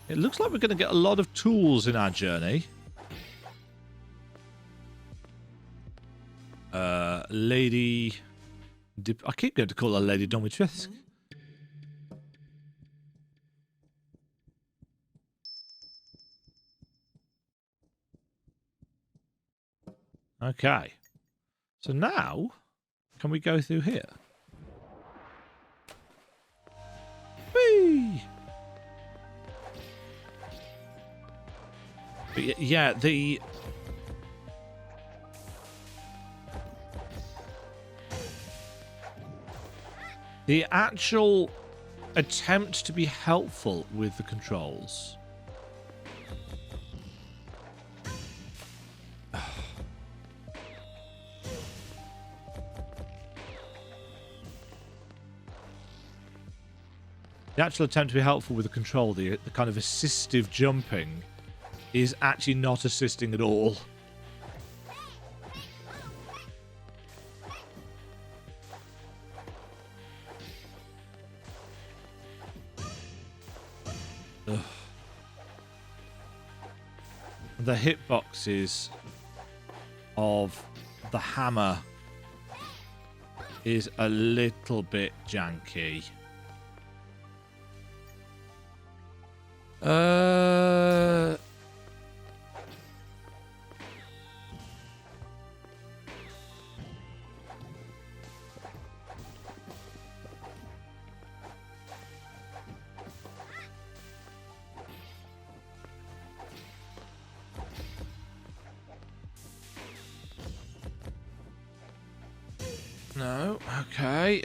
It looks like we're going to get a lot of tools in our journey. Lady... I keep going to call her Lady Domitrescu. Okay. So now, can we go through here? Whee! But yeah, the actual attempt to be helpful with the controls. The actual attempt to be helpful with the control, the kind of assistive jumping, is actually not assisting at all. Ugh. The hitboxes of the hammer is a little bit janky. No, okay.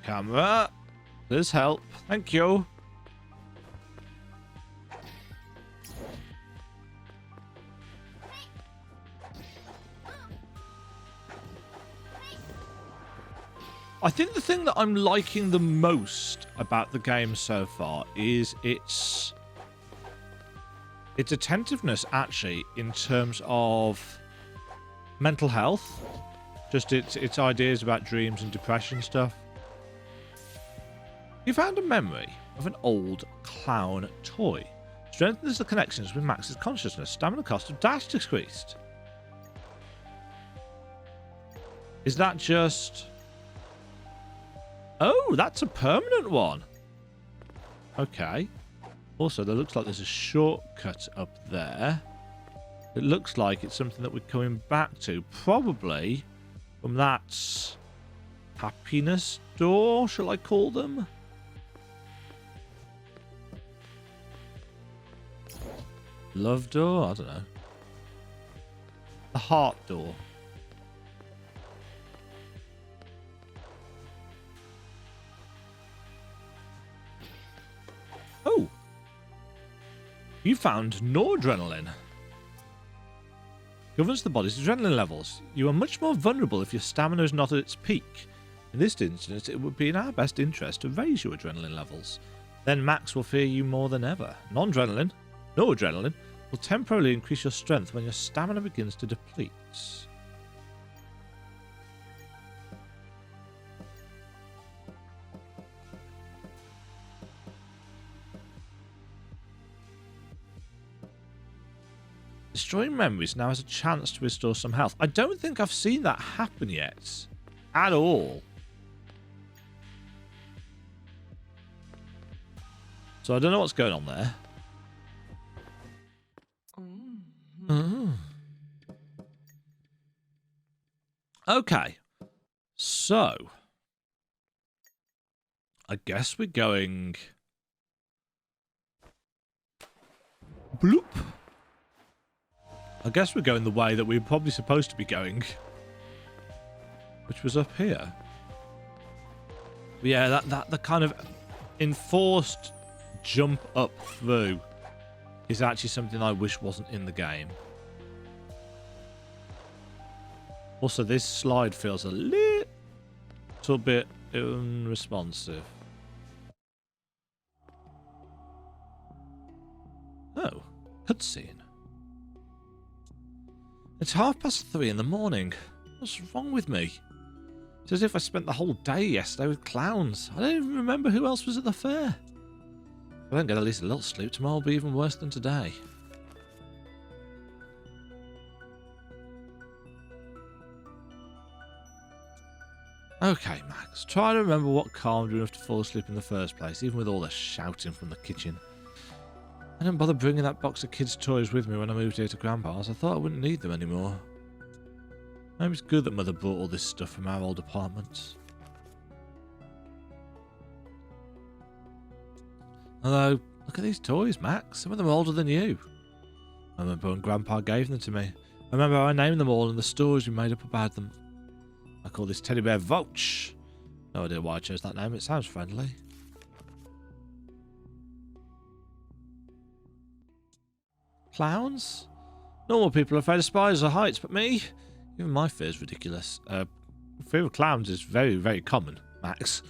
Camera, please help. Thank you. I think the thing that I'm liking the most about the game so far is its attentiveness, actually, in terms of mental health. Just its ideas about dreams and depression stuff. You found a memory of an old clown toy. Strengthens the connections with Max's consciousness. Stamina cost of dash decreased. Is that just... Oh, that's a permanent one. Okay. Also, there looks like there's a shortcut up there. It looks like it's something that we're coming back to. Probably from that happiness door, shall I call them? Love door? I don't know. The heart door. Oh. You found noradrenaline. Governs the body's adrenaline levels. You are much more vulnerable if your stamina is not at its peak. In this instance, it would be in our best interest to raise your adrenaline levels. Then Max will fear you more than ever. Noradrenaline will temporarily increase your strength when your stamina begins to deplete. Destroying memories now has a chance to restore some health. I don't think I've seen that happen yet. At all. So I don't know what's going on there. Okay. So. I guess we're going... Bloop. I guess we're going the way that we were probably supposed to be going. Which was up here. But yeah, the kind of enforced jump up through is actually something I wish wasn't in the game. Also, this slide feels a little bit unresponsive. Cutscene. It's 3:30 in the morning. What's wrong with me? It's as if I spent the whole day yesterday with clowns. I don't even remember who else was at the fair. If I don't get at least a little sleep, tomorrow will be even worse than today. Okay, Max, try to remember what calmed you enough to fall asleep in the first place, even with all the shouting from the kitchen. I didn't bother bringing that box of kids' toys with me when I moved here to Grandpa's. I thought I wouldn't need them anymore. Maybe it's good that Mother brought all this stuff from our old apartment. Although, look at these toys, Max. Some of them are older than you. I remember when Grandpa gave them to me. I remember I named them all and the stories we made up about them. I call this teddy bear Vulch. No idea why I chose that name. It sounds friendly. Clowns? Normal people are afraid of spiders or heights, but me? Even my fear is ridiculous. Fear of clowns is very, very common, Max.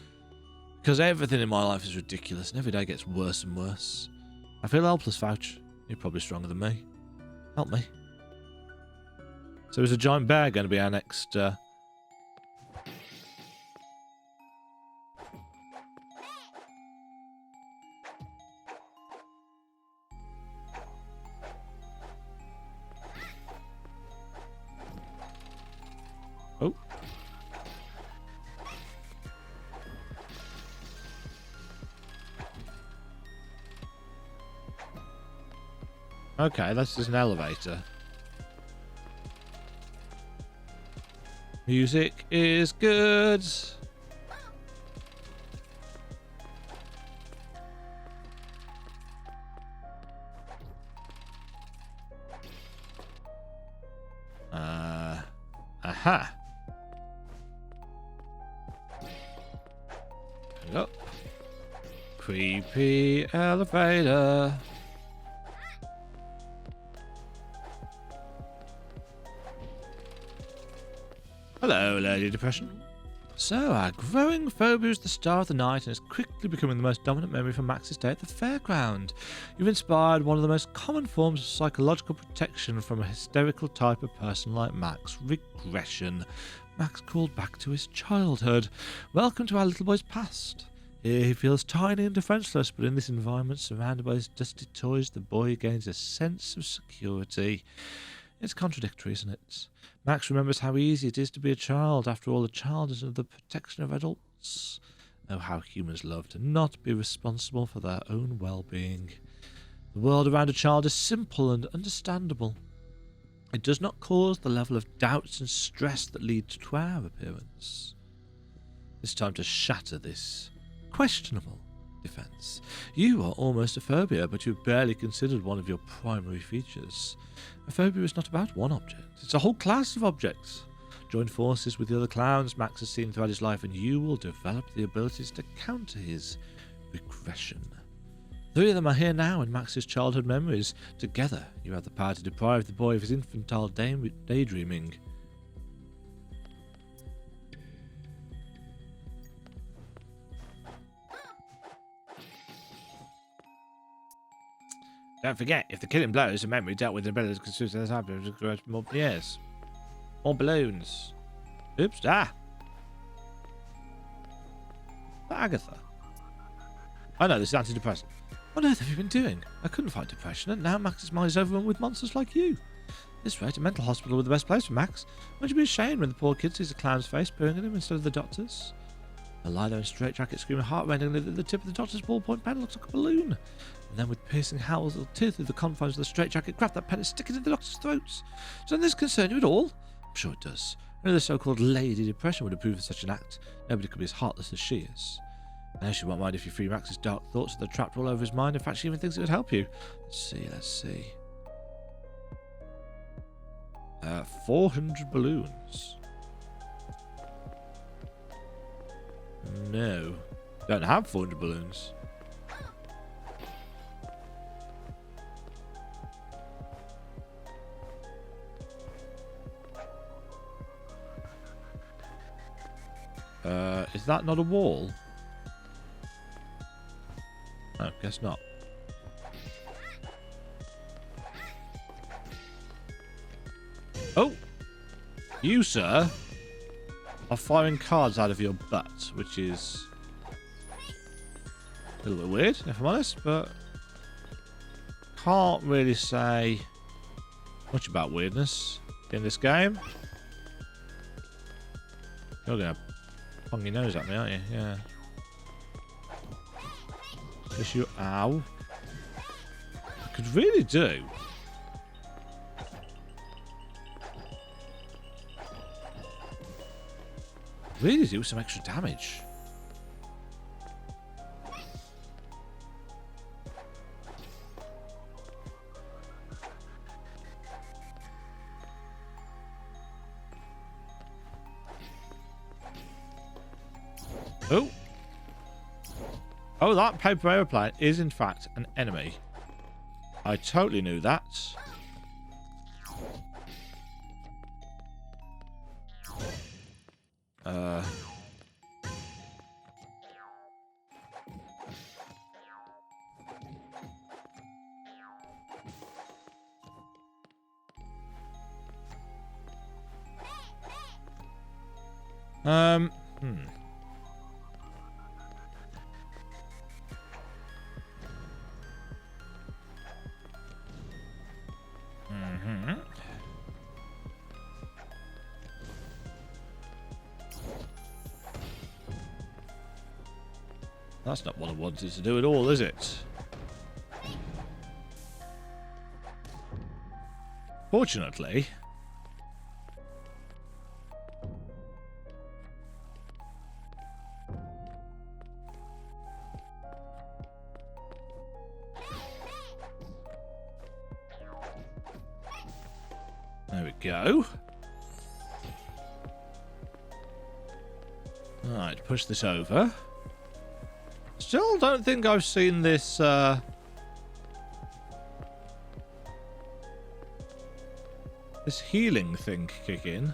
Because everything in my life is ridiculous and every day gets worse and worse. I feel helpless, Fouch. You're probably stronger than me. Help me. So is a giant bear going to be our next... Oh. Okay, this is an elevator. Music is good. Aha. Up. Creepy elevator. Hello, Lady Depression. So, our growing phobia is the star of the night and is quickly becoming the most dominant memory for Max's day at the fairground. You've inspired one of the most common forms of psychological protection from a hysterical type of person like Max, regression. Max called back to his childhood. Welcome to our little boy's past. Here he feels tiny and defenceless, but in this environment, surrounded by his dusty toys, the boy gains a sense of security. It's contradictory, isn't it? Max remembers how easy it is to be a child. After all, a child is under the protection of adults. Oh, how humans love to not be responsible for their own well-being. The world around a child is simple and understandable. It does not cause the level of doubts and stress that lead to our appearance. It's time to shatter this questionable defense. You are almost a phobia, but you've barely considered one of your primary features. A phobia is not about one object. It's a whole class of objects. Join forces with the other clowns Max has seen throughout his life and you will develop the abilities to counter his regression. 3 of them are here now in Max's childhood memories. Together, you have the power to deprive the boy of his infantile daydreaming. Don't forget, if the killing blows, the memory dealt with the ability to consume the time to grow more years. More balloons. Oops, Agatha. I know, this is antidepressant. What on earth have you been doing? I couldn't fight depression, and now Max's mind is overrun with monsters like you. At this rate, a mental hospital would be the best place for Max. Won't you be ashamed when the poor kid sees a clown's face peering at him instead of the doctor's? They'll lie there in straitjacket screaming heart-rendingly that the tip of the doctor's ballpoint pen looks like a balloon. And then with piercing howls, they'll tear through the confines of the straitjacket, grab that pen and stick it in the doctor's throats. Doesn't this concern you at all? I'm sure it does. Only the so-called Lady Depression would approve of such an act. Nobody could be as heartless as she is. I know she won't mind if you free Max's dark thoughts that are trapped all over his mind. In fact, she even thinks it would help you. Let's see. 400 balloons. No. Don't have 400 balloons. Is that not a wall? No, guess not. Oh! You, sir, are firing cards out of your butt, which is a little bit weird, if I'm honest, but can't really say much about weirdness in this game. You're going to pong your nose at me, aren't you? Yeah. Because you... Ow. I could really do... Really do some extra damage. Oh. Oh, that paper aeroplane is in fact an enemy. I totally knew that. That's not what I wanted to do at all, is it? Fortunately... There we go. Alright, push this over. Still don't think I've seen this, this healing thing kick in.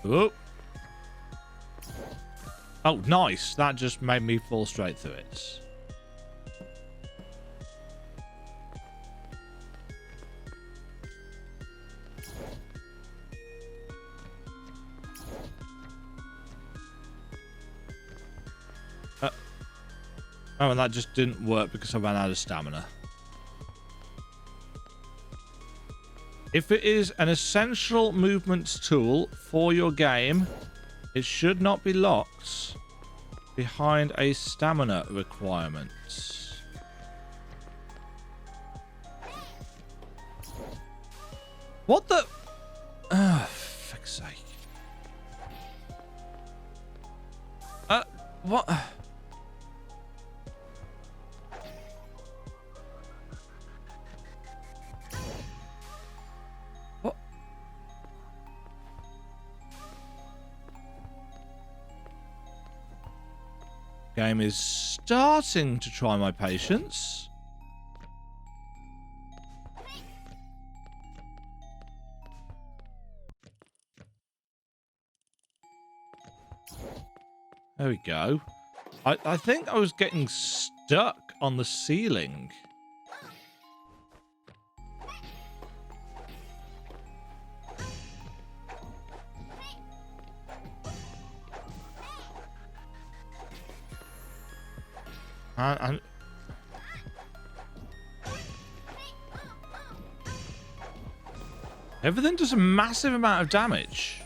Oh. Oh, nice. That just made me fall straight through it. Oh, and that just didn't work because I ran out of stamina. If it is an essential movement tool for your game, it should not be locked behind a stamina requirement. What the... Ah, for fuck's sake. What... Game is starting to try my patience. There we go. I think I was getting stuck on the ceiling. And everything does a massive amount of damage.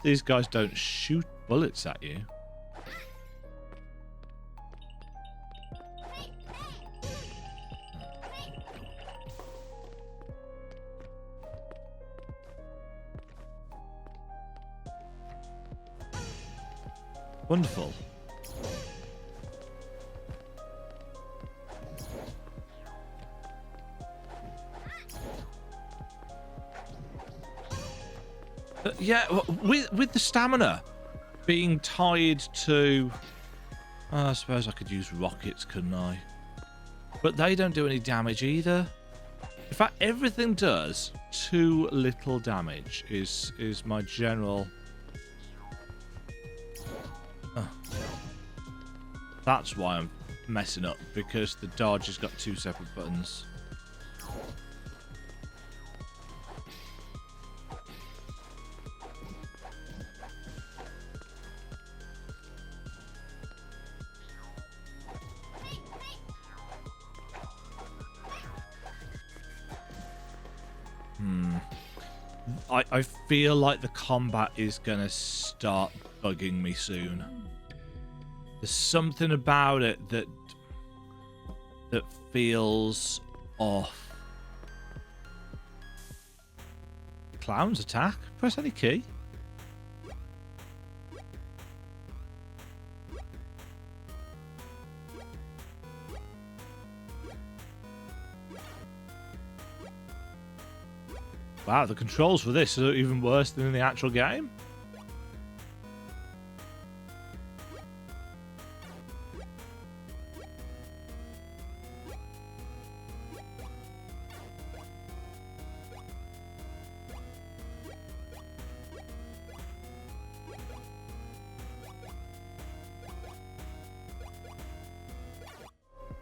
These guys don't shoot bullets at you. Wonderful. Yeah, with the stamina being tied to... I suppose I could use rockets, couldn't I? But they don't do any damage either. In fact, everything does too little damage is my general... That's why I'm messing up, because the dodge has got 2 separate buttons. I feel like the combat is going to start bugging me soon. There's something about it that feels off. Clown's attack? Press any key. Wow, the controls for this are even worse than in the actual game.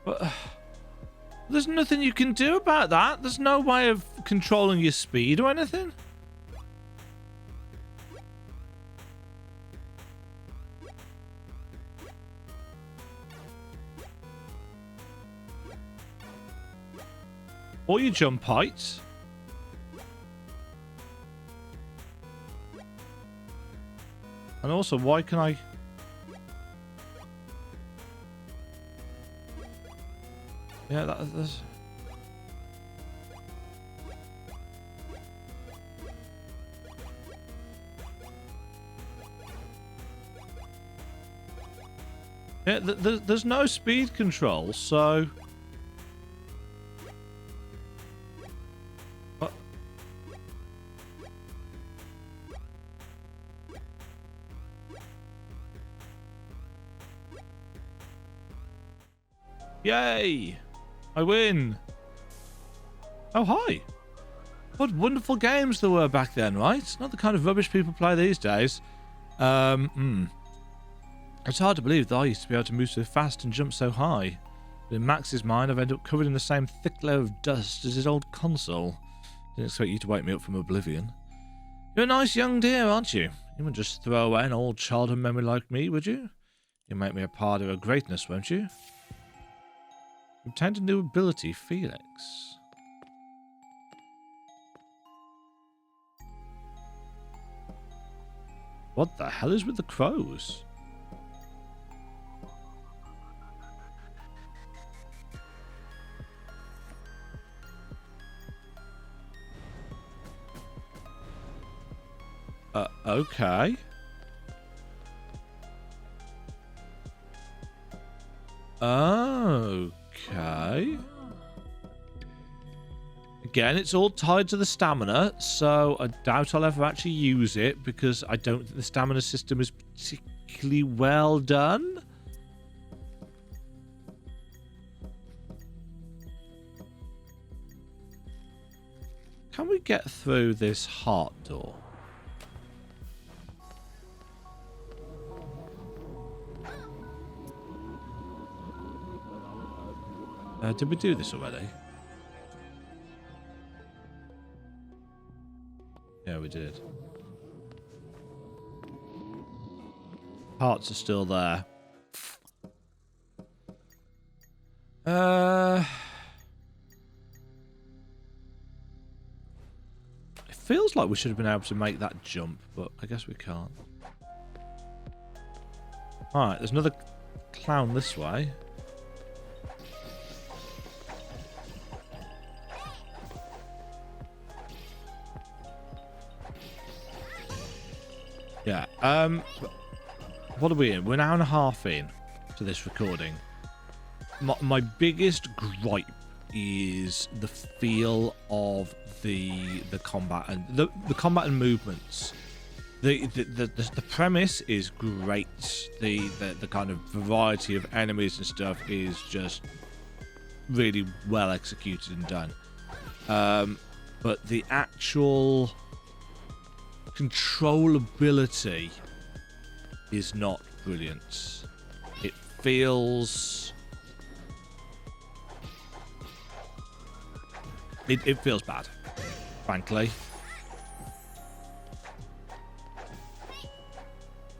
But there's nothing you can do about that. There's no way of controlling your speed or anything. Or your jump height. And also, why can I... Yeah, that's... Yeah, there's no speed control, so... What? Yay! I win! Oh, hi! What wonderful games there were back then, right? Not the kind of rubbish people play these days. It's hard to believe that I used to be able to move so fast and jump so high. But in Max's mind, I've ended up covered in the same thick layer of dust as his old console. Didn't expect you to wake me up from oblivion. You're a nice young dear, aren't you? You wouldn't just throw away an old childhood memory like me, would you? You'll make me a part of your greatness, won't you? You obtained a new ability, Felix. What the hell is with the crows? Okay. Okay. Again, it's all tied to the stamina, so I doubt I'll ever actually use it because I don't think the stamina system is particularly well done. Can we get through this heart door? Did we do this already? Yeah, we did. Hearts are still there. It feels like we should have been able to make that jump, but I guess we can't. Alright, there's another clown this way. Yeah, what are we in? We're an hour and a half in to this recording. My biggest gripe is the feel of the combat and the combat and movements. The premise is great. The kind of variety of enemies and stuff is just really well executed and done. But the actual controllability is not brilliant. It feels... It feels bad, frankly.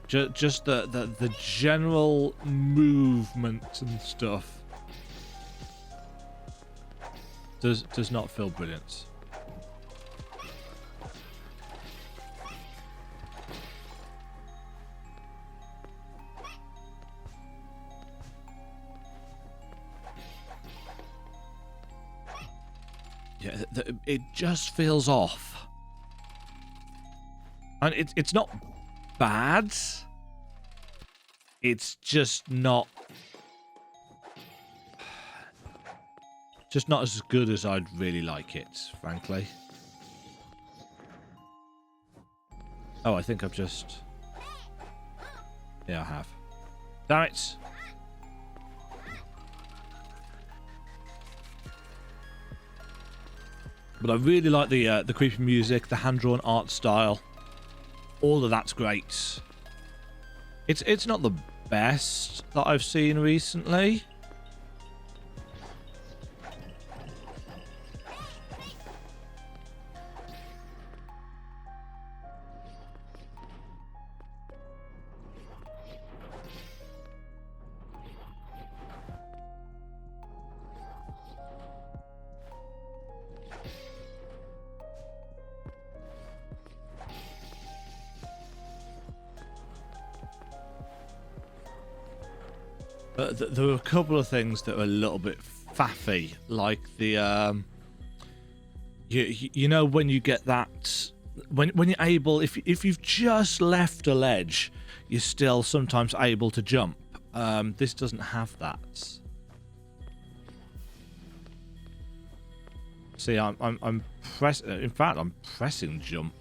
Just the general movement and stuff does not feel brilliant. Yeah, it just feels off. And it's not bad. It's just not as good as I'd really like it, frankly. Oh, I think I've just... Yeah, I have. Damn it! But I really like the creepy music, the hand-drawn art style. All of that's great. It's not the best that I've seen recently. But there are a couple of things that are a little bit faffy, like the you know, when you get that, when you're able, if you've just left a ledge, you're still sometimes able to jump. This doesn't have that. See, I'm pressing. In fact, I'm pressing jump.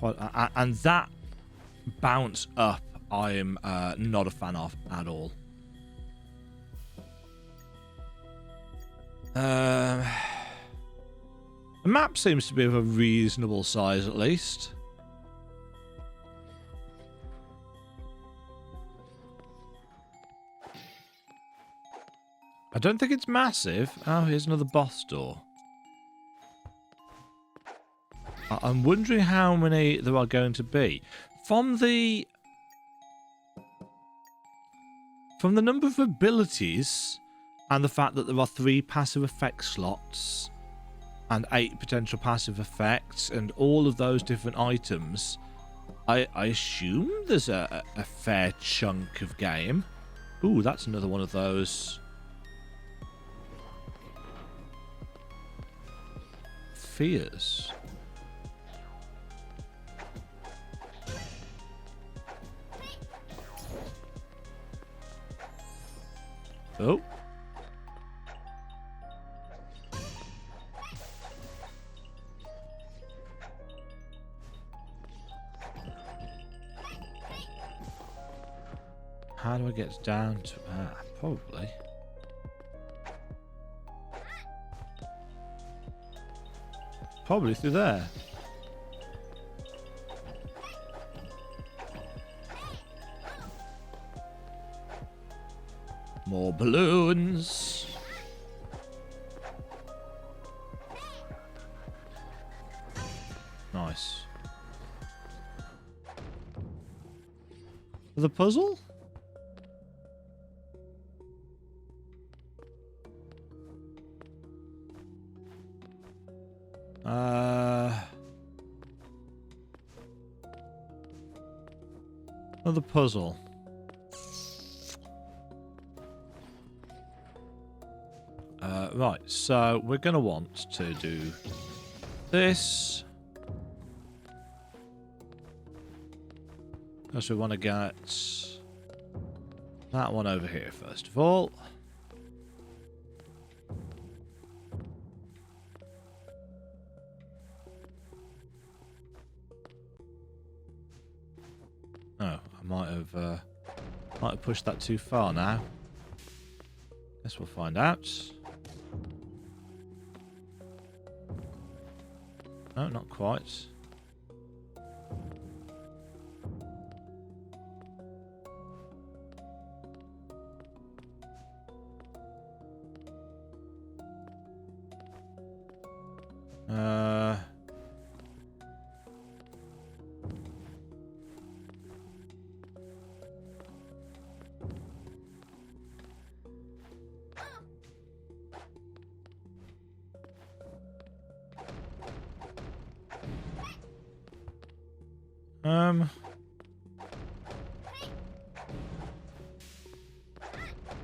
And that bounce up, I am not a fan of at all. The map seems to be of a reasonable size, at least. I don't think it's massive. Oh, here's another boss door. I'm wondering how many there are going to be. From the number of abilities and the fact that there are 3 passive effect slots and 8 potential passive effects and all of those different items, I assume there's a fair chunk of game. Ooh, that's another one of those fears. Oh. How do I get down to... probably. Probably through there. More balloons. Nice. The puzzle? Another puzzle. Right, so we're going to want to do this. Because we want to get that one over here, first of all. Oh, I might have pushed that too far now. Guess we'll find out. No, not quite. Uh...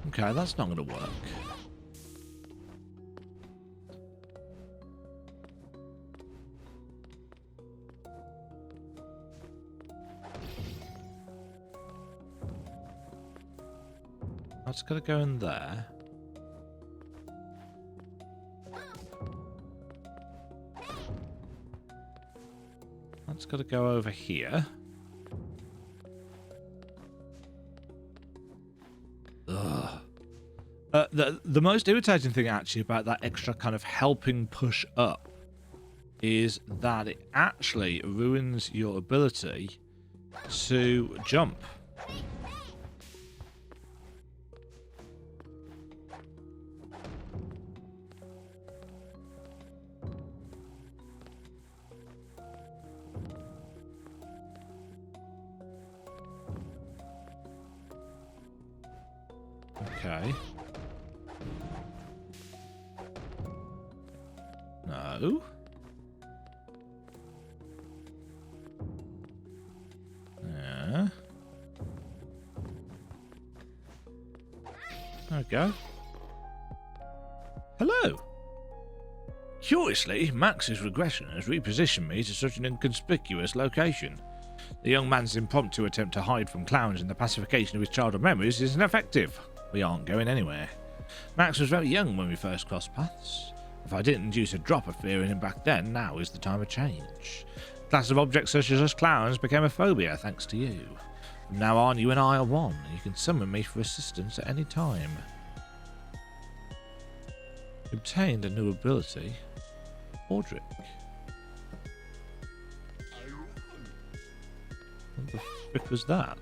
Okay, that's not going to work. That's got to go in there. That's got to go over here. Ugh. The most irritating thing actually about that extra kind of helping push up is that it actually ruins your ability to jump. Okay. No. Yeah. There we go. Hello. Curiously, Max's regression has repositioned me to such an inconspicuous location. The young man's impromptu attempt to hide from clowns in the pacification of his childhood memories is ineffective. We aren't going anywhere. Max was very young when we first crossed paths. If I didn't induce a drop of fear in him back then, now is the time of change. The class of objects such as us clowns became a phobia thanks to you. From now on, you and I are one. You can summon me for assistance at any time. Obtained a new ability. Audric. What the frick was that?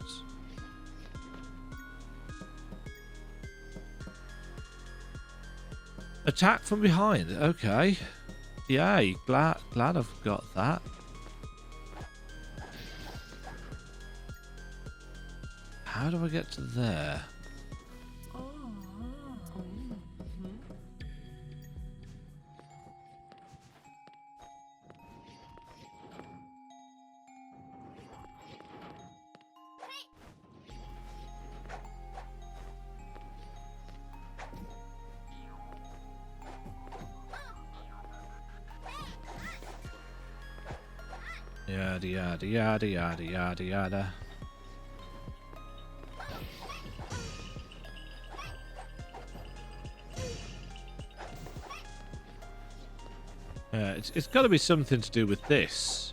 Attack from behind. Okay. Yay. Glad I've got that. How do I get to there? Yada yada yada yada yada yada. It's got to be something to do with this.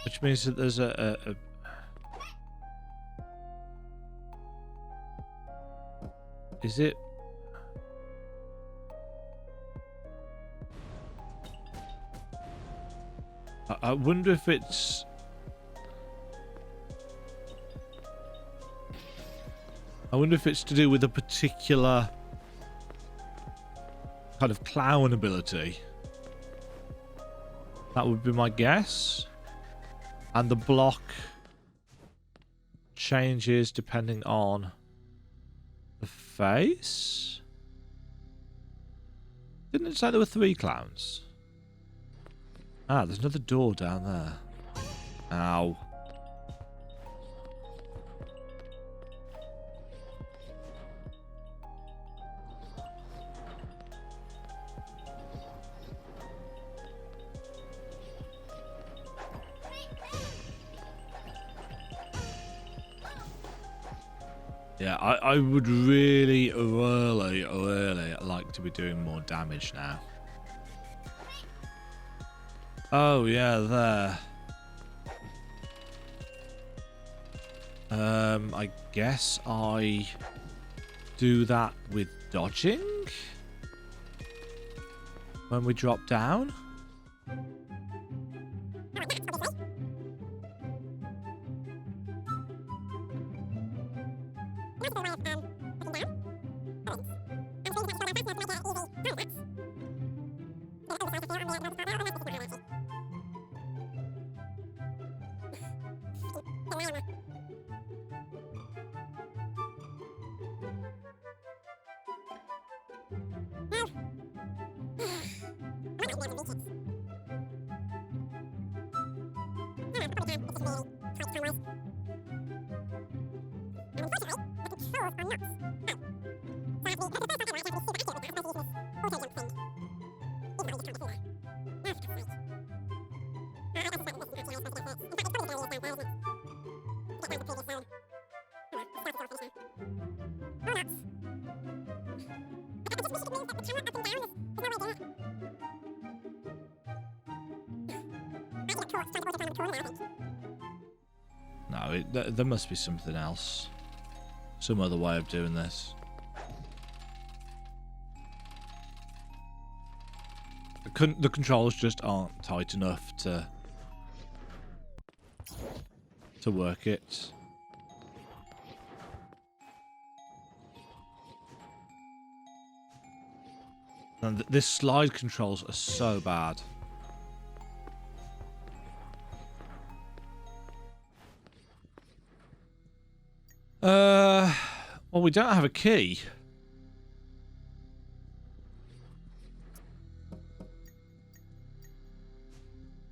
Which means that there's a is it? I wonder if it's... I wonder if it's to do with a particular kind of clown ability. That would be my guess. And the block changes depending on the face. Didn't it say there were 3 clowns? Ah, there's another door down there. Ow. Yeah, I would really like to be doing more damage now. Oh, yeah, there. I guess I do that with dodging when we drop down. No, there must be something else. Some other way of doing this. The controls just aren't tight enough to work it. And this slide controls are so bad. Well, we don't have a key.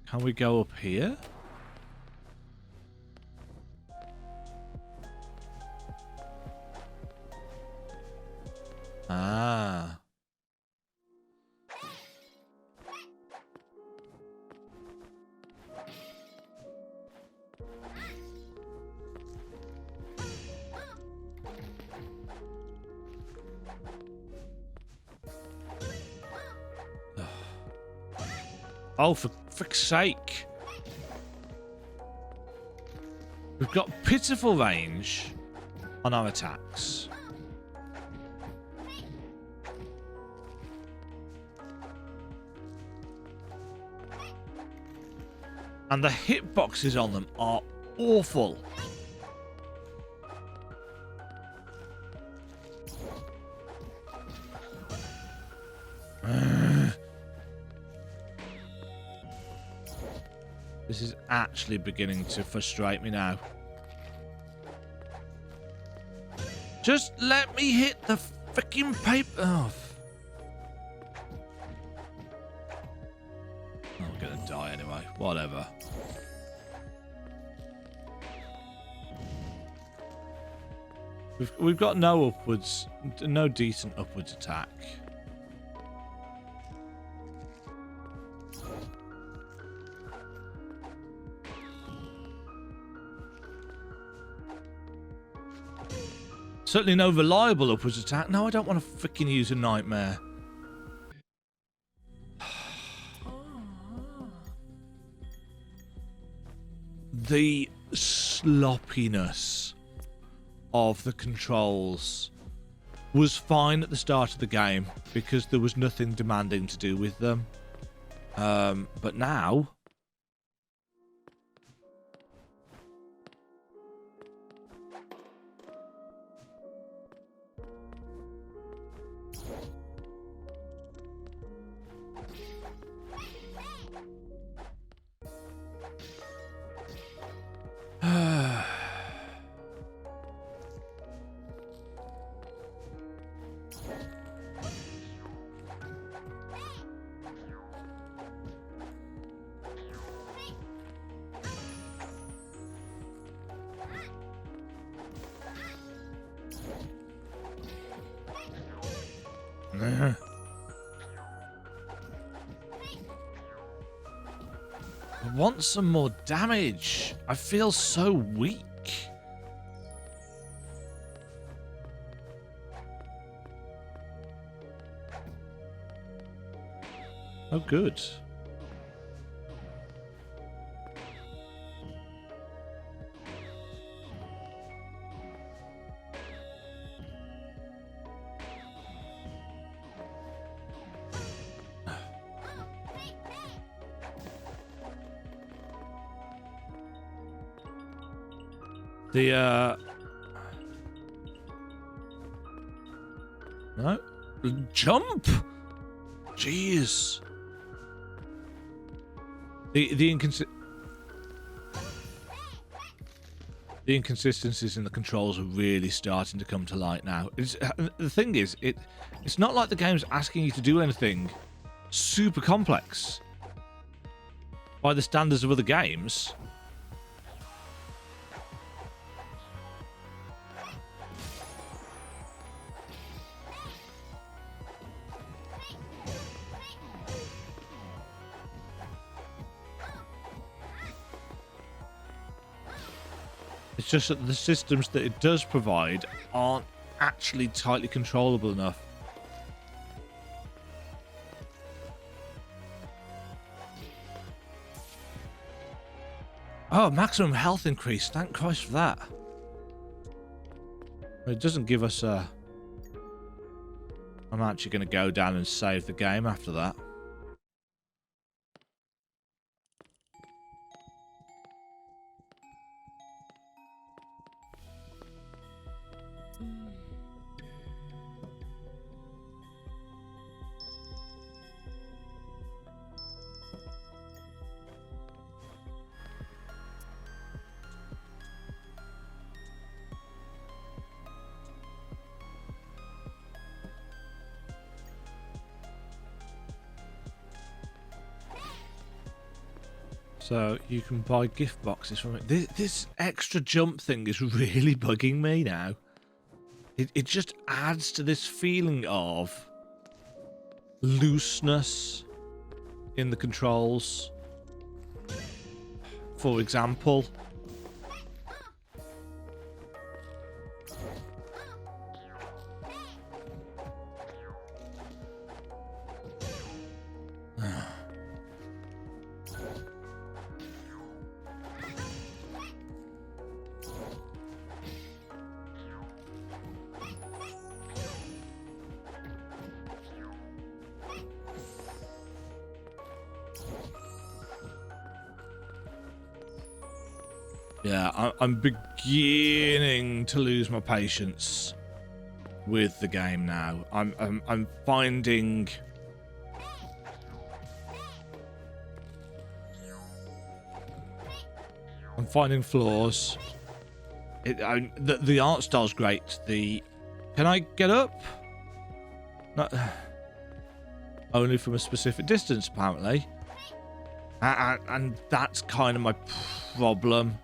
Can we go up here? Ah. Oh, for frick's sake. We've got pitiful range on our attacks. And the hitboxes on them are awful. This is actually beginning to frustrate me now. Just let me hit the freaking paper. Oh. I'm gonna die anyway. Whatever. We've got no decent upwards attack. Certainly no reliable upwards attack. No, I don't want to freaking use a nightmare. The sloppiness of the controls was fine at the start of the game because there was nothing demanding to do with them. But now... I want some more damage. I feel so weak. Oh, good. No. Jump! Jeez. The inconsistencies in the controls are really starting to come to light now. The thing is, it's not like the game's asking you to do anything super complex by the standards of other games. It's just that the systems that it does provide aren't actually tightly controllable enough. Oh, maximum health increase. Thank Christ for that. It doesn't give us a... I'm actually going to go down and save the game after that. So you can buy gift boxes from it. This extra jump thing is really bugging me now. It just adds to this feeling of looseness in the controls. For example, yeah, I'm beginning to lose my patience with the game now. I'm finding flaws. The art style's great. Can I get up? Not only from a specific distance, apparently. And that's kind of my problem.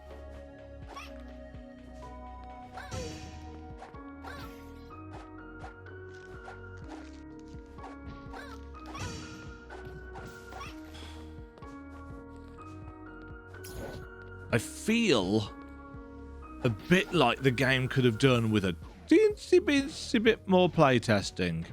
I feel a bit like the game could have done with a teensy bit more playtesting.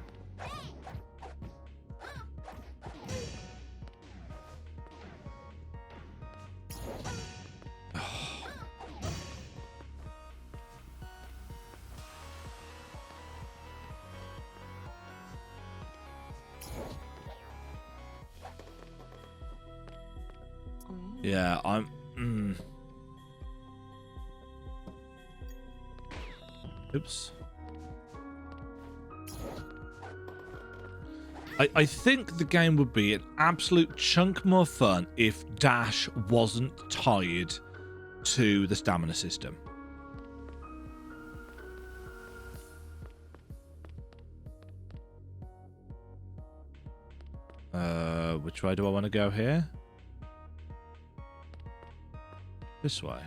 Yeah, Oops. I think the game would be an absolute chunk more fun if dash wasn't tied to the stamina system. Which way do I want to go here? This way.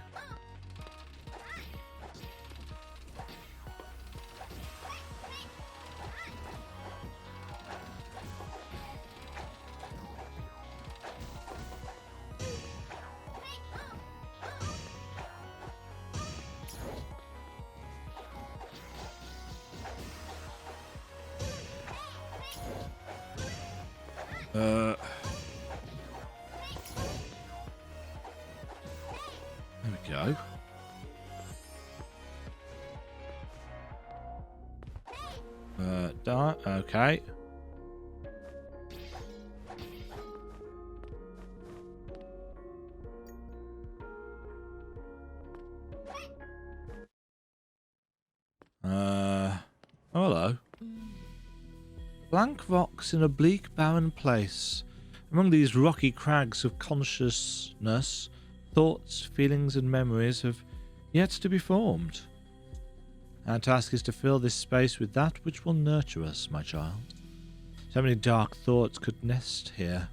There we go. Okay. Oh, hello. Blank rocks in a bleak, barren place. Among these rocky crags of consciousness, thoughts, feelings, and memories have yet to be formed. Our task is to fill this space with that which will nurture us, my child. So many dark thoughts could nest here.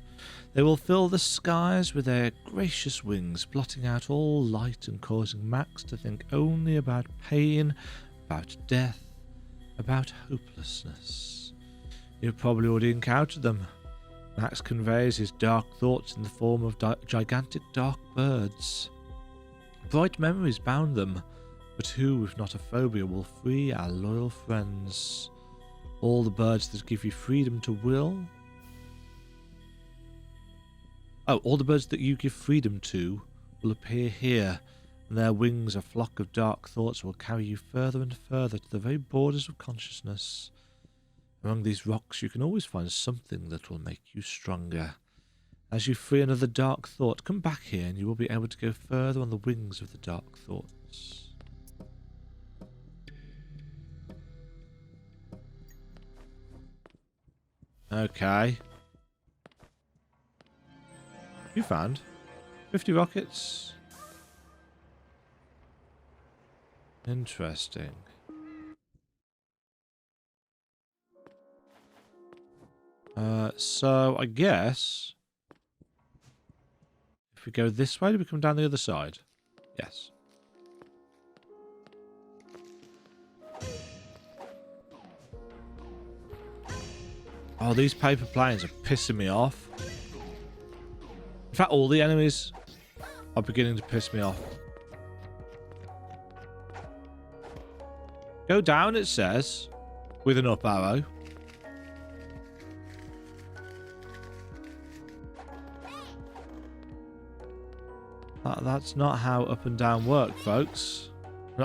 They will fill the skies with their gracious wings, blotting out all light and causing Max to think only about pain, about death, about hopelessness. You've probably already encountered them. Max conveys his dark thoughts in the form of gigantic dark birds. Bright memories bound them, but who, if not a phobia, will free our loyal friends? All the birds that give you freedom to will? Oh, all the birds that you give freedom to will appear here, and their wings, a flock of dark thoughts, will carry you further and further to the very borders of consciousness. Among these rocks you can always find something that will make you stronger. As you free another dark thought, come back here and you will be able to go further on the wings of the dark thoughts. Okay. You found 50 rockets. Interesting. So I guess if we go this way, do we come down the other side? Yes. Oh, these paper planes are pissing me off. In fact, all the enemies are beginning to piss me off. Go down, it says, with an up arrow. That's not how up and down work, folks.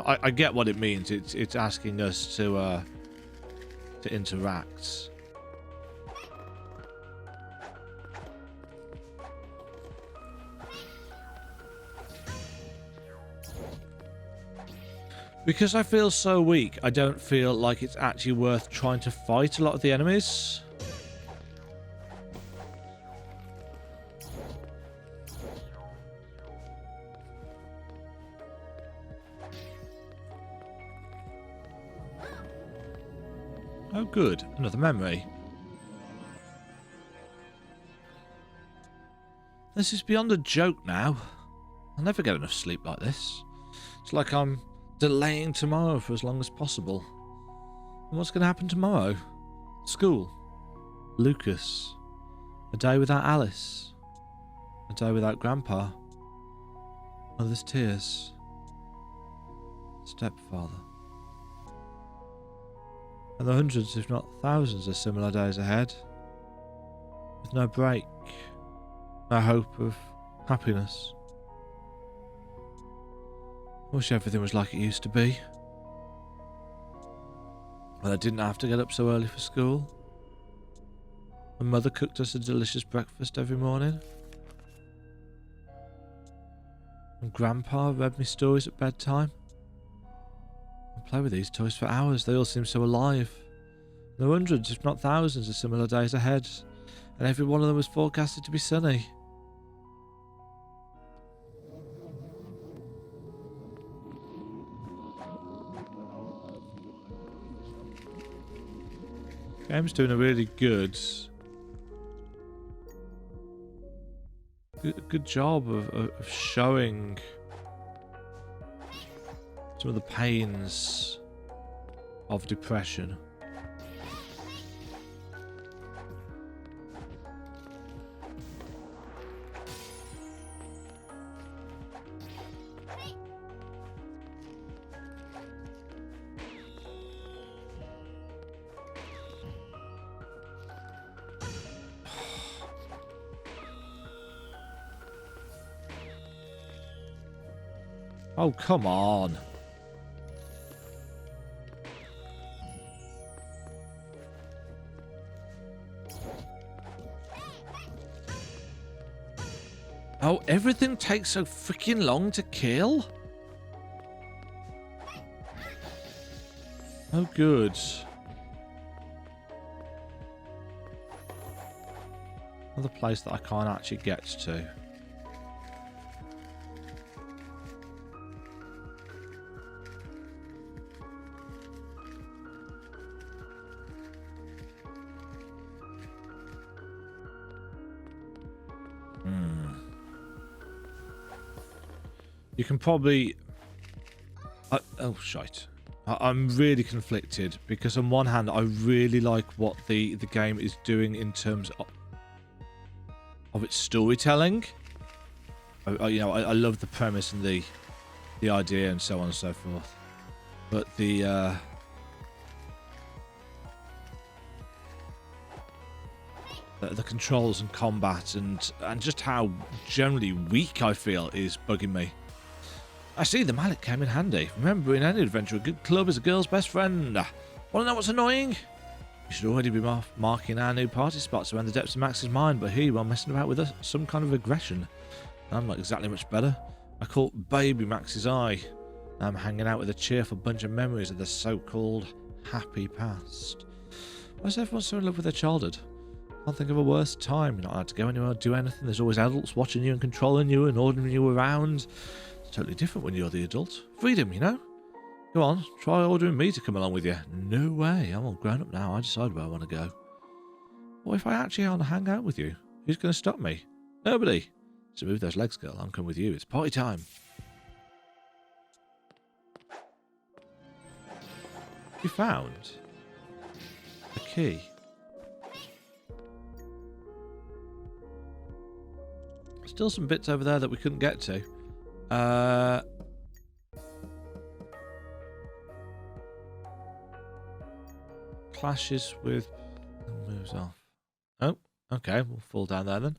I get what it means. It's asking us to interact. Because I feel so weak, I don't feel like it's actually worth trying to fight a lot of the enemies. Oh good, another memory. This is beyond a joke now. I'll never get enough sleep like this. It's like I'm delaying tomorrow for as long as possible. And what's going to happen tomorrow? School. Lucas. A day without Alice. A day without Grandpa. Mother's tears. Stepfather. And the hundreds, if not thousands, of similar days ahead. With no break. No hope of happiness. I wish everything was like it used to be. Well, I didn't have to get up so early for school. My mother cooked us a delicious breakfast every morning. And Grandpa read me stories at bedtime. I play with these toys for hours. They all seem so alive. There are hundreds, if not thousands, of similar days ahead. And every one of them was forecasted to be sunny. Game's doing a really good job of showing some of the pains of depression. Oh, come on. Oh, everything takes so freaking long to kill? Oh, good. Another place that I can't actually get to. You can probably... oh, shite. I'm really conflicted because on one hand, I really like what the game is doing in terms of its storytelling. You know, I love the premise and the idea and so on and so forth. But the controls and combat and just how generally weak I feel is bugging me. I see the mallet came in handy. Remember, in any adventure, a good club is a girl's best friend. Want to know what's annoying? You should already be marking our new party spots around the depths of Max's mind, but here you are messing about with some kind of regression. I'm not exactly much better. I caught baby Max's eye. I'm hanging out with a cheerful bunch of memories of the so-called happy past. Why is everyone so in love with their childhood? Can't think of a worse time. You're not allowed to go anywhere or do anything. There's always adults watching you and controlling you and ordering you around. It's totally different when you're the adult. Freedom, you know? Go on, try ordering me to come along with you. No way, I'm all grown up now. I decide where I want to go. What if I actually want to hang out with you? Who's going to stop me? Nobody. So move those legs, girl. I'm coming with you. It's party time. You found a key. Still some bits over there that we couldn't get to. Clashes with... moves off. Oh, okay. We'll fall down there then.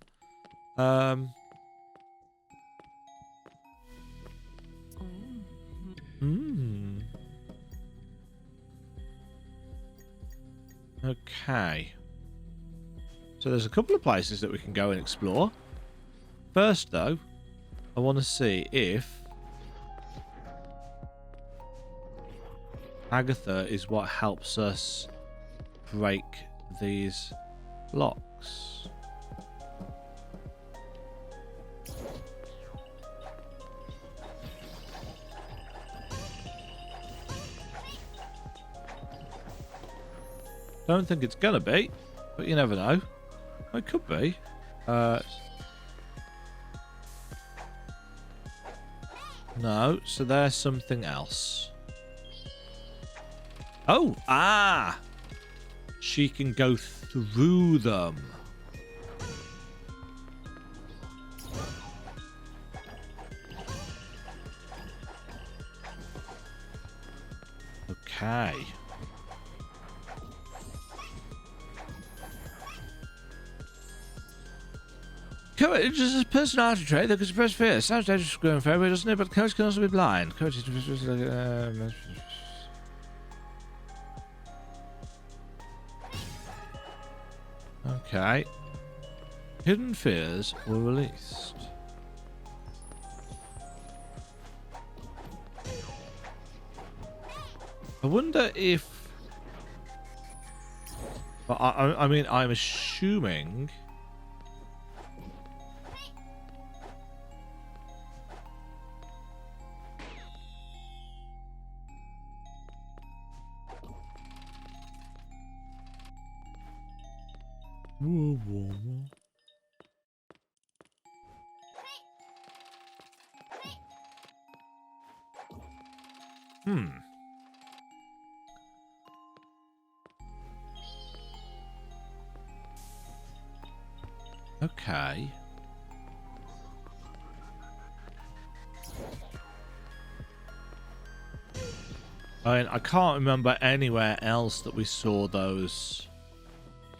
Okay. So there's a couple of places that we can go and explore. First, though, I want to see if Agatha is what helps us break these locks. Don't think it's gonna be, but you never know. It could be. No, so there's something else. Oh, she can go through them. Okay. Courage is a personality trait that can suppress fear. Sounds dangerous for going fair, doesn't it? But courage can also be blind. Courage is... Okay. Hidden fears were released. I wonder if... But I mean, I'm assuming... Okay. I mean, I can't remember anywhere else that we saw those.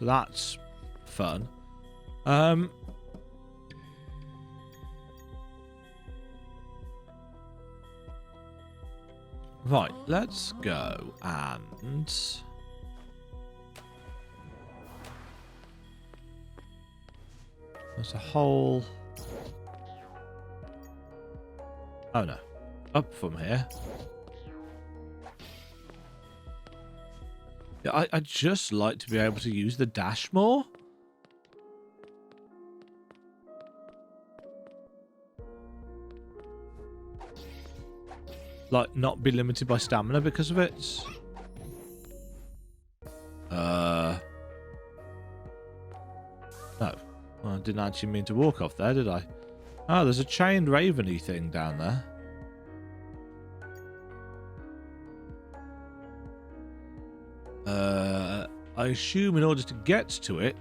That's fun. Right, let's go and... There's a hole... Oh no. Up from here. Yeah, I'd just like to be able to use the dash more. Like, not be limited by stamina because of it? No. Well, I didn't actually mean to walk off there, did I? Oh, there's a chained raven-y thing down there. I assume in order to get to it,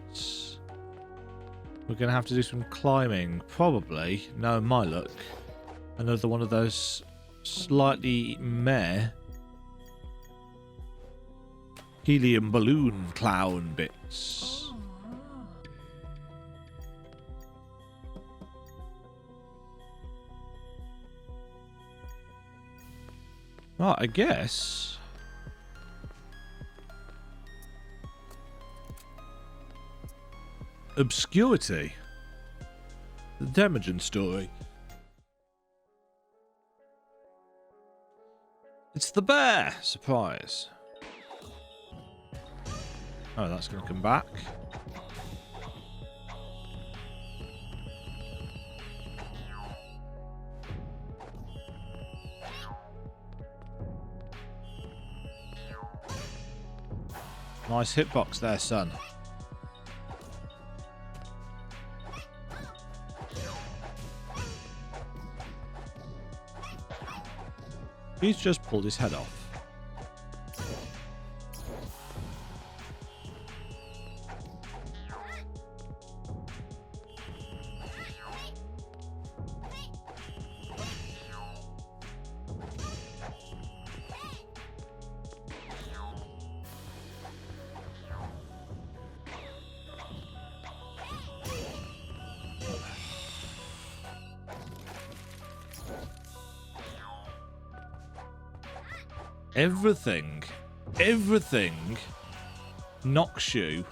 we're going to have to do some climbing. Probably. No, my luck. Another one of those slightly meh helium balloon clown bits. Right, I guess. Obscurity. The Demajen story. It's the bear! Surprise. Oh, that's going to come back. Nice hitbox there, son. He's just pulled his head off. Everything knocks you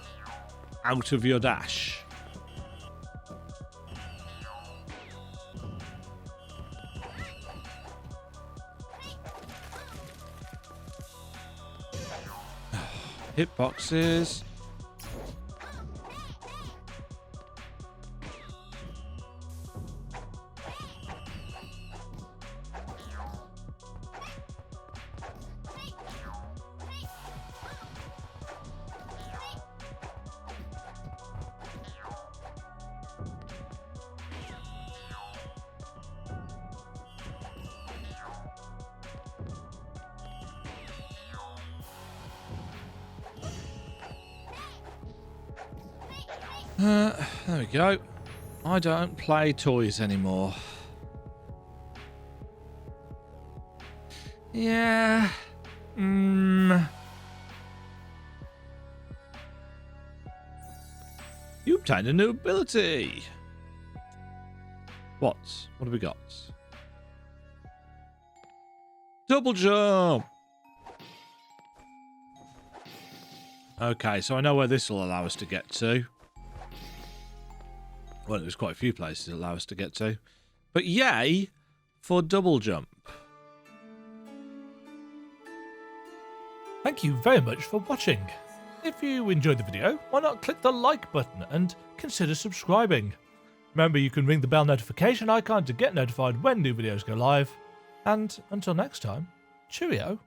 out of your dash. Hitboxes. There we go. I don't play toys anymore. Yeah. You obtained a new ability. What? What have we got? Double jump. Okay, so I know where this will allow us to get to. Well, there's quite a few places that allow us to get to. But yay for double jump. Thank you very much for watching. If you enjoyed the video, why not click the like button and consider subscribing. Remember, you can ring the bell notification icon to get notified when new videos go live. And until next time, cheerio.